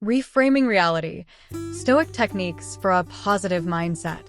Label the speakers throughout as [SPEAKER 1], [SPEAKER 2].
[SPEAKER 1] Reframing reality. Stoic techniques for a positive mindset.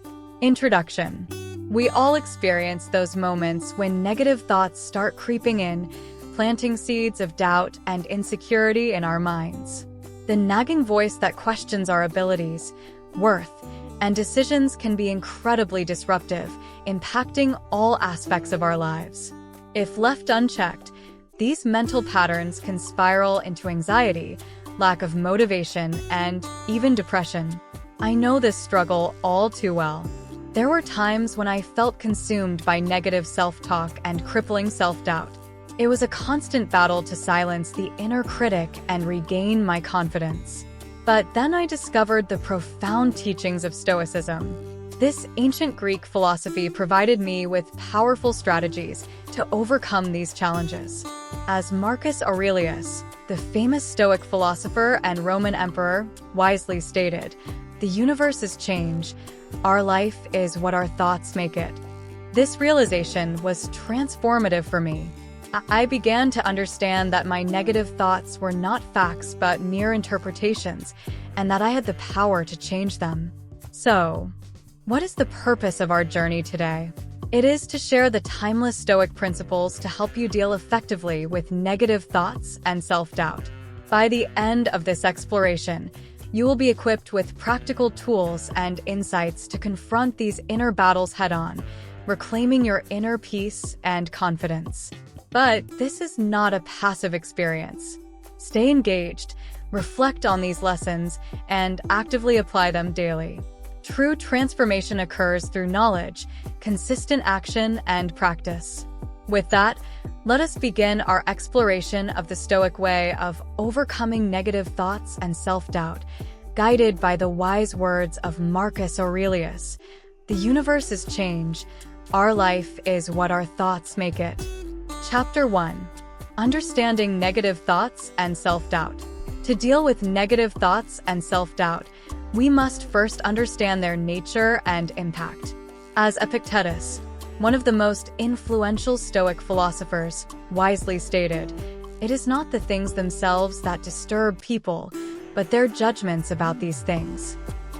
[SPEAKER 1] Introduction. We all experience those moments when negative thoughts start creeping in, planting seeds of doubt and insecurity in our minds. The nagging voice that questions our abilities, worth, and decisions can be incredibly disruptive, impacting all aspects of our lives. If left unchecked, these mental patterns can spiral into anxiety, lack of motivation, and even depression. I know this struggle all too well. There were times when I felt consumed by negative self-talk and crippling self-doubt. It was a constant battle to silence the inner critic and regain my confidence. But then I discovered the profound teachings of Stoicism. This ancient Greek philosophy provided me with powerful strategies to overcome these challenges. As Marcus Aurelius, the famous Stoic philosopher and Roman emperor, wisely stated, "The universe is change. Our life is what our thoughts make it." This realization was transformative for me. I began to understand that my negative thoughts were not facts but mere interpretations, and that I had the power to change them. So, what is the purpose of our journey today? It is to share the timeless Stoic principles to help you deal effectively with negative thoughts and self-doubt. By the end of this exploration, you will be equipped with practical tools and insights to confront these inner battles head-on, reclaiming your inner peace and confidence. But this is not a passive experience. Stay engaged, reflect on these lessons, and actively apply them daily. True transformation occurs through knowledge, consistent action, and practice. With that, let us begin our exploration of the Stoic way of overcoming negative thoughts and self-doubt, guided by the wise words of Marcus Aurelius. The universe is change. Our life is what our thoughts make it. Chapter 1. Understanding negative thoughts and self-doubt. To deal with negative thoughts and self-doubt, we must first understand their nature and impact. As Epictetus, one of the most influential Stoic philosophers, wisely stated, "It is not the things themselves that disturb people, but their judgments about these things."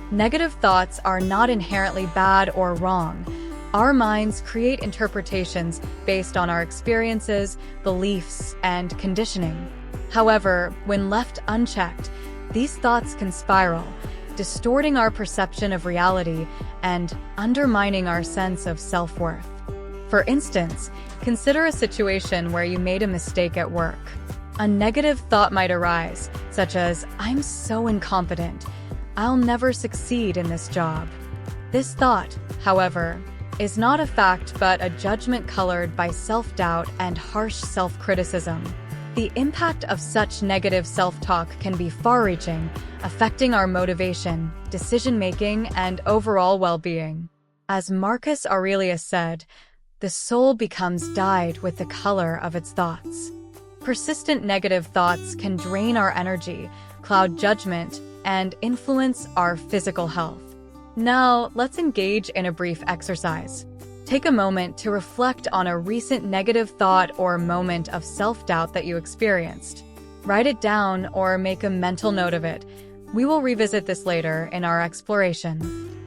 [SPEAKER 1] Negative thoughts are not inherently bad or wrong. Our minds create interpretations based on our experiences, beliefs, and conditioning. However, when left unchecked, these thoughts can spiral, distorting our perception of reality and undermining our sense of self-worth. For instance, consider a situation where you made a mistake at work. A negative thought might arise, such as, "I'm so incompetent. I'll never succeed in this job." This thought, however, is not a fact but a judgment colored by self-doubt and harsh self-criticism. The impact of such negative self-talk can be far-reaching, affecting our motivation, decision-making, and overall well-being. As Marcus Aurelius said, "The soul becomes dyed with the color of its thoughts." Persistent negative thoughts can drain our energy, cloud judgment, and influence our physical health. Now, let's engage in a brief exercise. Take a moment to reflect on a recent negative thought or moment of self-doubt that you experienced. Write it down or make a mental note of it. We will revisit this later in our exploration.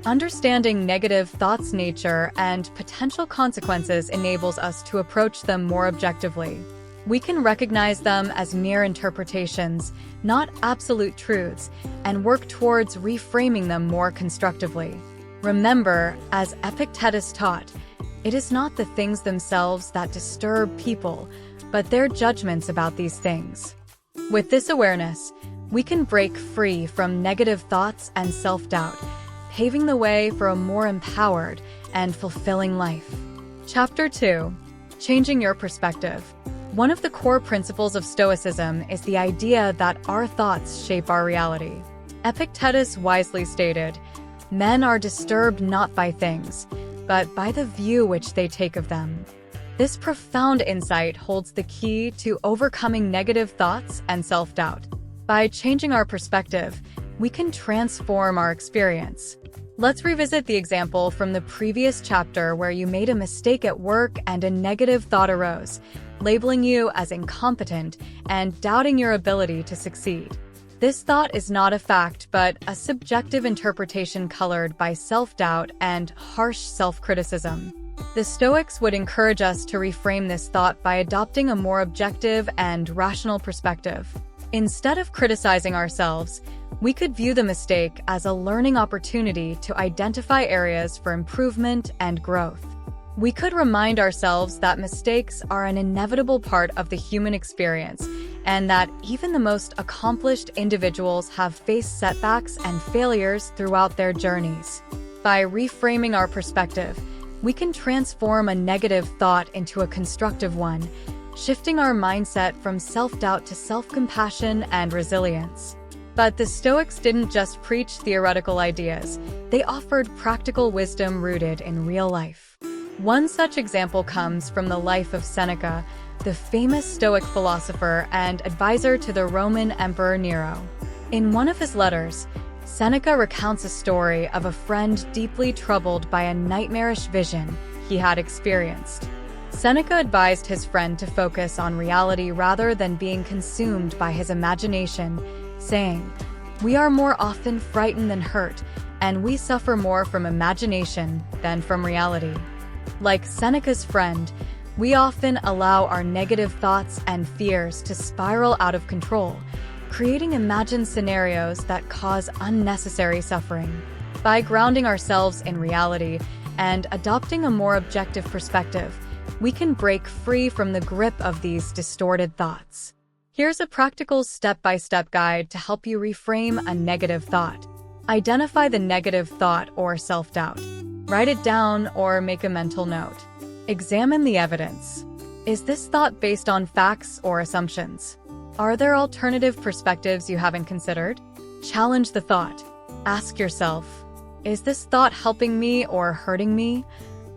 [SPEAKER 1] Understanding negative thoughts' nature and potential consequences enables us to approach them more objectively. We can recognize them as mere interpretations, not absolute truths, and work towards reframing them more constructively. Remember, as Epictetus taught, it is not the things themselves that disturb people, but their judgments about these things. With this awareness, we can break free from negative thoughts and self-doubt, paving the way for a more empowered and fulfilling life. Chapter 2. Changing your perspective. One of the core principles of Stoicism is the idea that our thoughts shape our reality. Epictetus wisely stated, "Men are disturbed not by things, but by the view which they take of them." This profound insight holds the key to overcoming negative thoughts and self-doubt. By changing our perspective, we can transform our experience. Let's revisit the example from the previous chapter where you made a mistake at work and a negative thought arose, labeling you as incompetent and doubting your ability to succeed. This thought is not a fact, but a subjective interpretation colored by self-doubt and harsh self-criticism. The Stoics would encourage us to reframe this thought by adopting a more objective and rational perspective. Instead of criticizing ourselves, we could view the mistake as a learning opportunity to identify areas for improvement and growth. We could remind ourselves that mistakes are an inevitable part of the human experience, and that even the most accomplished individuals have faced setbacks and failures throughout their journeys. By reframing our perspective, we can transform a negative thought into a constructive one, shifting our mindset from self-doubt to self-compassion and resilience. But the Stoics didn't just preach theoretical ideas, they offered practical wisdom rooted in real life. One such example comes from the life of Seneca, the famous Stoic philosopher and advisor to the Roman Emperor Nero. In one of his letters, Seneca recounts a story of a friend deeply troubled by a nightmarish vision he had experienced. Seneca advised his friend to focus on reality rather than being consumed by his imagination, saying, "We are more often frightened than hurt, and we suffer more from imagination than from reality." Like Seneca's friend, we often allow our negative thoughts and fears to spiral out of control, creating imagined scenarios that cause unnecessary suffering. By grounding ourselves in reality and adopting a more objective perspective, we can break free from the grip of these distorted thoughts. Here's a practical step-by-step guide to help you reframe a negative thought. Identify the negative thought or self-doubt. Write it down or make a mental note. Examine the evidence. Is this thought based on facts or assumptions? Are there alternative perspectives you haven't considered? Challenge the thought. Ask yourself, is this thought helping me or hurting me?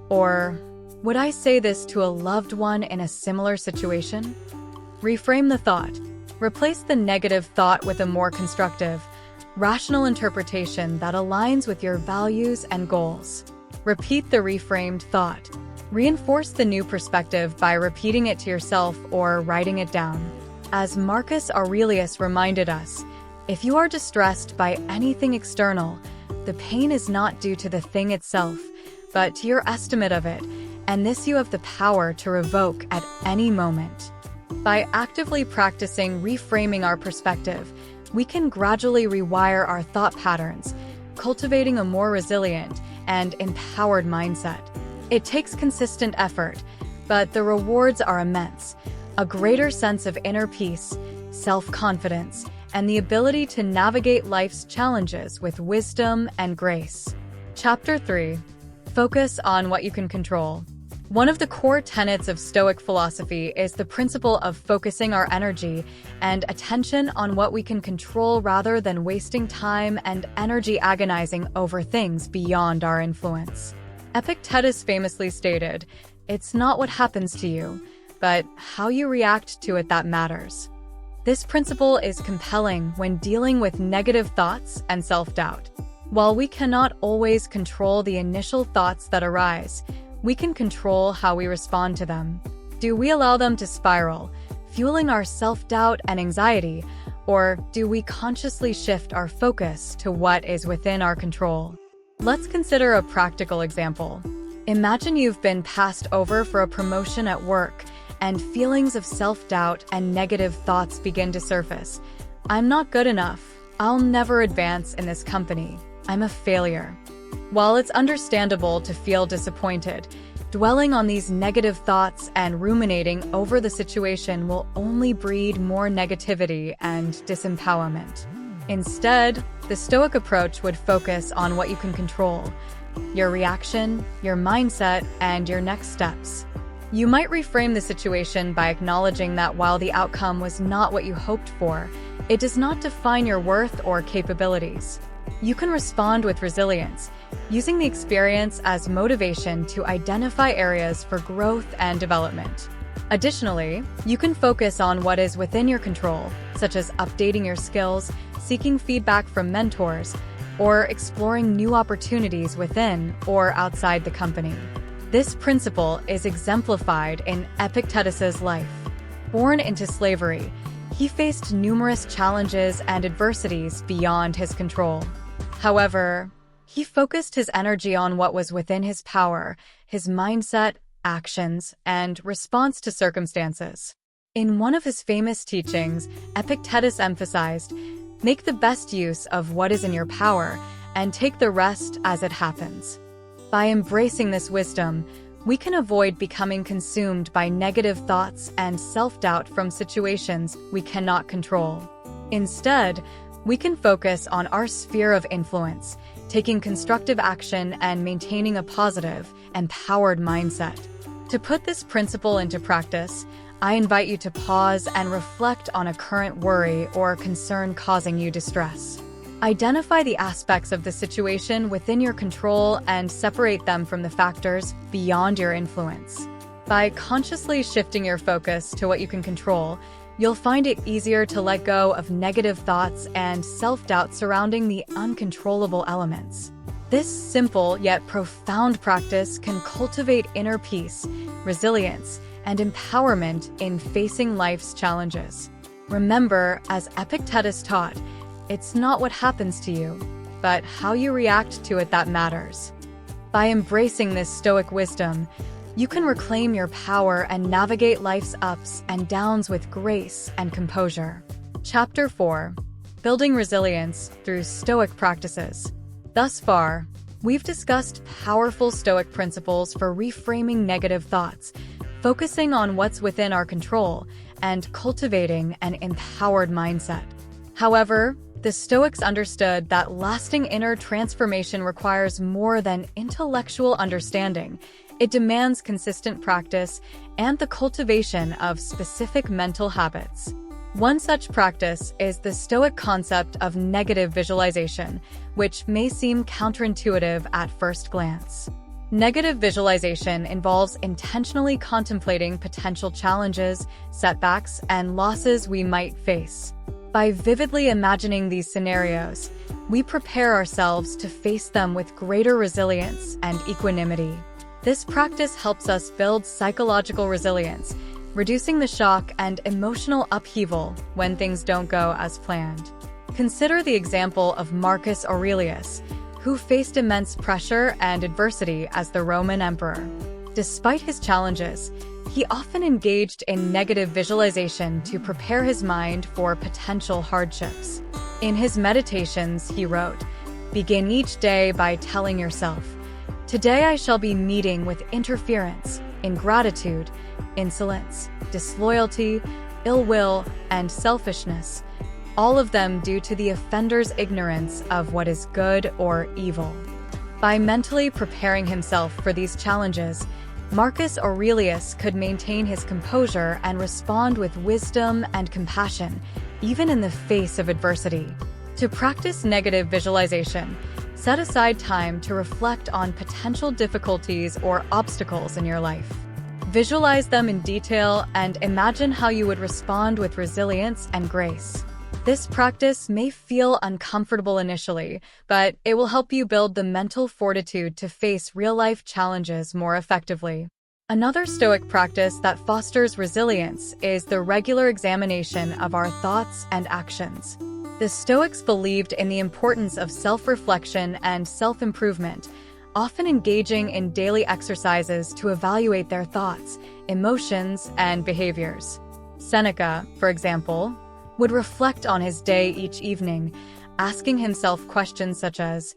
[SPEAKER 1] Or, would I say this to a loved one in a similar situation? Reframe the thought. Replace the negative thought with a more constructive, rational interpretation that aligns with your values and goals. Repeat the reframed thought. Reinforce the new perspective by repeating it to yourself or writing it down. As Marcus Aurelius reminded us, if you are distressed by anything external, the pain is not due to the thing itself, but to your estimate of it, and this you have the power to revoke at any moment. By actively practicing reframing our perspective, we can gradually rewire our thought patterns, cultivating a more resilient and empowered mindset. It takes consistent effort, but the rewards are immense. A greater sense of inner peace, self-confidence, and the ability to navigate life's challenges with wisdom and grace. Chapter 3. Focus on what you can control. One of the core tenets of Stoic philosophy is the principle of focusing our energy and attention on what we can control rather than wasting time and energy agonizing over things beyond our influence. Epictetus famously stated, "It's not what happens to you, but how you react to it that matters." This principle is compelling when dealing with negative thoughts and self-doubt. While we cannot always control the initial thoughts that arise, we can control how we respond to them. Do we allow them to spiral, fueling our self-doubt and anxiety, or do we consciously shift our focus to what is within our control? Let's consider a practical example. Imagine you've been passed over for a promotion at work, and feelings of self-doubt and negative thoughts begin to surface. I'm not good enough. I'll never advance in this company. I'm a failure. While it's understandable to feel disappointed, dwelling on these negative thoughts and ruminating over the situation will only breed more negativity and disempowerment. Instead, the Stoic approach would focus on what you can control: your reaction, your mindset, and your next steps. You might reframe the situation by acknowledging that while the outcome was not what you hoped for, it does not define your worth or capabilities. You can respond with resilience, using the experience as motivation to identify areas for growth and development. Additionally, you can focus on what is within your control, such as updating your skills, seeking feedback from mentors, or exploring new opportunities within or outside the company. This principle is exemplified in Epictetus's life. Born into slavery, He faced numerous challenges and adversities beyond his control. However, he focused his energy on what was within his power, his mindset, actions, and response to circumstances. In one of his famous teachings, Epictetus emphasized, "Make the best use of what is in your power, and take the rest as it happens." By embracing this wisdom, we can avoid becoming consumed by negative thoughts and self-doubt from situations we cannot control. Instead, we can focus on our sphere of influence, taking constructive action and maintaining a positive, empowered mindset. To put this principle into practice, I invite you to pause and reflect on a current worry or concern causing you distress. Identify the aspects of the situation within your control and separate them from the factors beyond your influence. By consciously shifting your focus to what you can control, you'll find it easier to let go of negative thoughts and self-doubt surrounding the uncontrollable elements. This simple yet profound practice can cultivate inner peace, resilience, and empowerment in facing life's challenges. Remember, as Epictetus taught, it's not what happens to you, but how you react to it that matters. By embracing this Stoic wisdom, you can reclaim your power and navigate life's ups and downs with grace and composure. Chapter 4: Building Resilience Through Stoic Practices. Thus far, we've discussed powerful Stoic principles for reframing negative thoughts, focusing on what's within our control, and cultivating an empowered mindset. However, the Stoics understood that lasting inner transformation requires more than intellectual understanding. It demands consistent practice and the cultivation of specific mental habits. One such practice is the Stoic concept of negative visualization, which may seem counterintuitive at first glance. Negative visualization involves intentionally contemplating potential challenges, setbacks, and losses we might face. By vividly imagining these scenarios, we prepare ourselves to face them with greater resilience and equanimity. This practice helps us build psychological resilience, reducing the shock and emotional upheaval when things don't go as planned. Consider the example of Marcus Aurelius, who faced immense pressure and adversity as the Roman emperor. Despite his challenges, he often engaged in negative visualization to prepare his mind for potential hardships. In his meditations, he wrote, "Begin each day by telling yourself, 'Today I shall be meeting with interference, ingratitude, insolence, disloyalty, ill will, and selfishness, all of them due to the offender's ignorance of what is good or evil.'" By mentally preparing himself for these challenges, Marcus Aurelius could maintain his composure and respond with wisdom and compassion, even in the face of adversity. To practice negative visualization, set aside time to reflect on potential difficulties or obstacles in your life. Visualize them in detail and imagine how you would respond with resilience and grace. This practice may feel uncomfortable initially, but it will help you build the mental fortitude to face real-life challenges more effectively. Another Stoic practice that fosters resilience is the regular examination of our thoughts and actions. The Stoics believed in the importance of self-reflection and self-improvement, often engaging in daily exercises to evaluate their thoughts, emotions, and behaviors. Seneca, for example, would reflect on his day each evening, asking himself questions such as,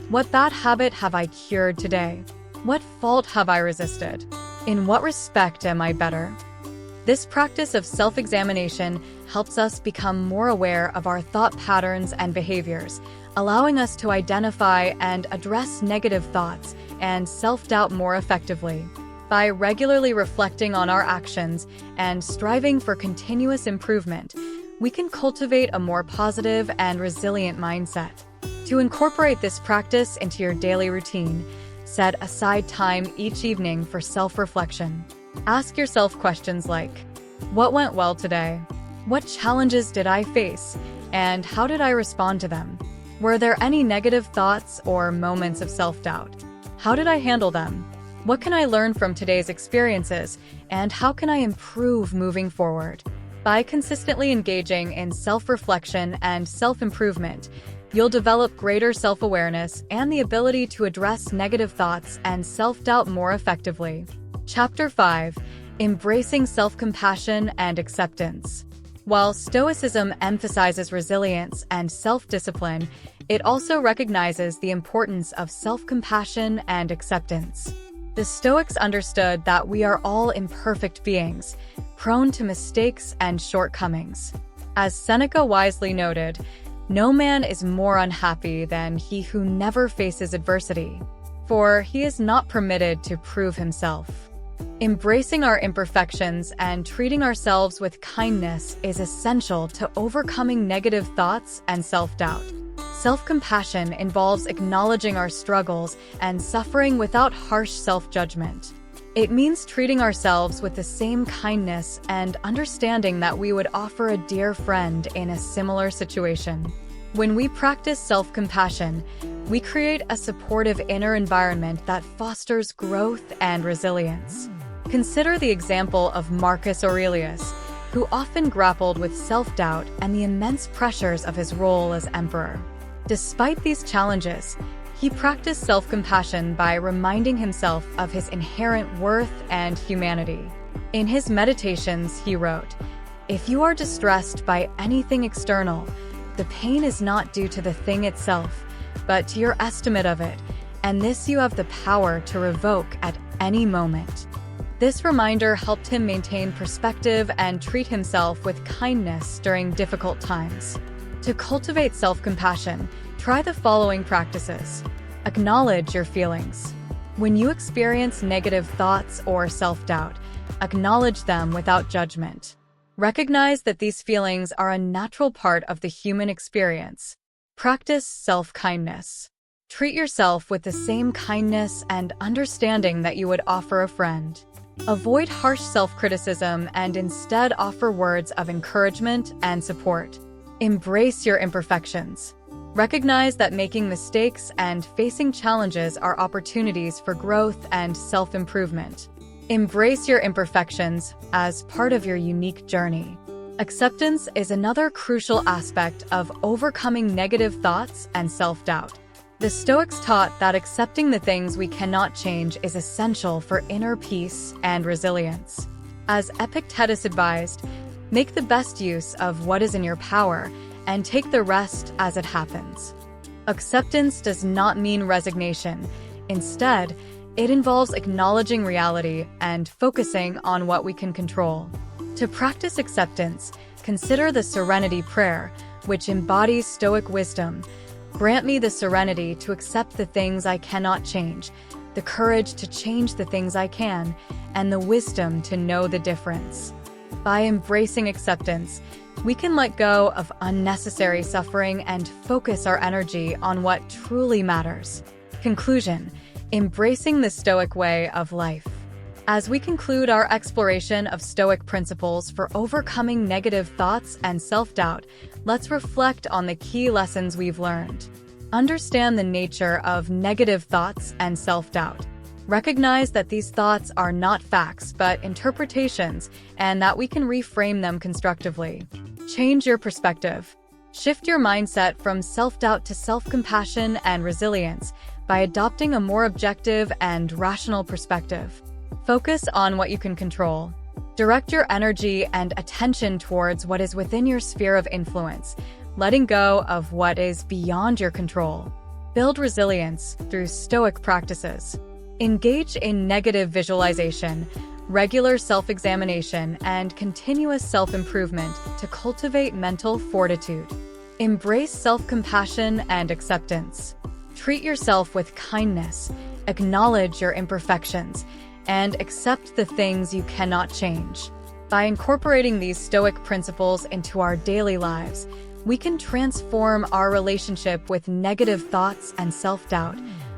[SPEAKER 1] "What bad habit have I cured today? What fault have I resisted? In what respect am I better?" This practice of self-examination helps us become more aware of our thought patterns and behaviors, allowing us to identify and address negative thoughts and self-doubt more effectively. By regularly reflecting on our actions and striving for continuous improvement, we can cultivate a more positive and resilient mindset. To incorporate this practice into your daily routine, set aside time each evening for self-reflection. Ask yourself questions like, what went well today? What challenges did I face? And how did I respond to them? Were there any negative thoughts or moments of self-doubt? How did I handle them? What can I learn from today's experiences? And how can I improve moving forward? By consistently engaging in self-reflection and self-improvement, you'll develop greater self-awareness and the ability to address negative thoughts and self-doubt more effectively. Chapter 5. Embracing self-compassion and acceptance. While Stoicism emphasizes resilience and self-discipline, it also recognizes the importance of self-compassion and acceptance. The Stoics understood that we are all imperfect beings, prone to mistakes and shortcomings. As Seneca wisely noted, "No man is more unhappy than he who never faces adversity, for he is not permitted to prove himself." Embracing our imperfections and treating ourselves with kindness is essential to overcoming negative thoughts and self-doubt. Self-compassion involves acknowledging our struggles and suffering without harsh self-judgment. It means treating ourselves with the same kindness and understanding that we would offer a dear friend in a similar situation. When we practice self-compassion, we create a supportive inner environment that fosters growth and resilience. Consider the example of Marcus Aurelius, who often grappled with self-doubt and the immense pressures of his role as emperor. Despite these challenges, he practiced self-compassion by reminding himself of his inherent worth and humanity. In his meditations, he wrote, "If you are distressed by anything external, the pain is not due to the thing itself, but to your estimate of it, and this you have the power to revoke at any moment." This reminder helped him maintain perspective and treat himself with kindness during difficult times. To cultivate self-compassion, try the following practices. Acknowledge your feelings. When you experience negative thoughts or self-doubt, acknowledge them without judgment. Recognize that these feelings are a natural part of the human experience. Practice self-kindness. Treat yourself with the same kindness and understanding that you would offer a friend. Avoid harsh self-criticism and instead offer words of encouragement and support. Embrace your imperfections. Recognize that making mistakes and facing challenges are opportunities for growth and self-improvement. Embrace your imperfections as part of your unique journey. Acceptance is another crucial aspect of overcoming negative thoughts and self-doubt. The Stoics taught that accepting the things we cannot change is essential for inner peace and resilience. As Epictetus advised, make the best use of what is in your power and take the rest as it happens. Acceptance does not mean resignation. Instead, it involves acknowledging reality and focusing on what we can control. To practice acceptance, consider the Serenity Prayer, which embodies Stoic wisdom. Grant me the serenity to accept the things I cannot change, the courage to change the things I can, and the wisdom to know the difference. By embracing acceptance, we can let go of unnecessary suffering and focus our energy on what truly matters. Conclusion: embracing the Stoic way of life. As we conclude our exploration of Stoic principles for overcoming negative thoughts and self-doubt, let's reflect on the key lessons we've learned. Understand the nature of negative thoughts and self-doubt. Recognize that these thoughts are not facts but interpretations, and that we can reframe them constructively. Change your perspective. Shift your mindset from self-doubt to self-compassion and resilience by adopting a more objective and rational perspective. Focus on what you can control. Direct your energy and attention towards what is within your sphere of influence, letting go of what is beyond your control. Build resilience through Stoic practices. Engage in negative visualization, regular self-examination, and continuous self-improvement to cultivate mental fortitude. Embrace self-compassion and acceptance. Treat yourself with kindness, acknowledge your imperfections, and accept the things you cannot change. By incorporating these Stoic principles into our daily lives, we can transform our relationship with negative thoughts and self-doubt,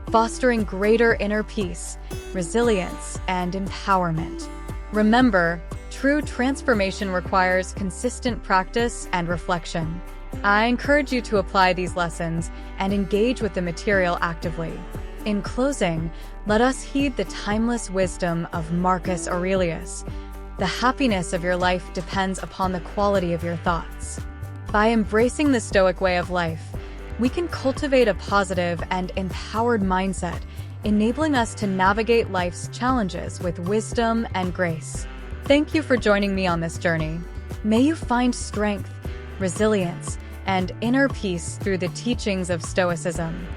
[SPEAKER 1] fostering greater inner peace, resilience, and empowerment. Remember, true transformation requires consistent practice and reflection. I encourage you to apply these lessons and engage with the material actively. In closing, let us heed the timeless wisdom of Marcus Aurelius. The happiness of your life depends upon the quality of your thoughts. By embracing the Stoic way of life, we can cultivate a positive and empowered mindset, enabling us to navigate life's challenges with wisdom and grace. Thank you for joining me on this journey. May you find strength, resilience, and inner peace through the teachings of Stoicism.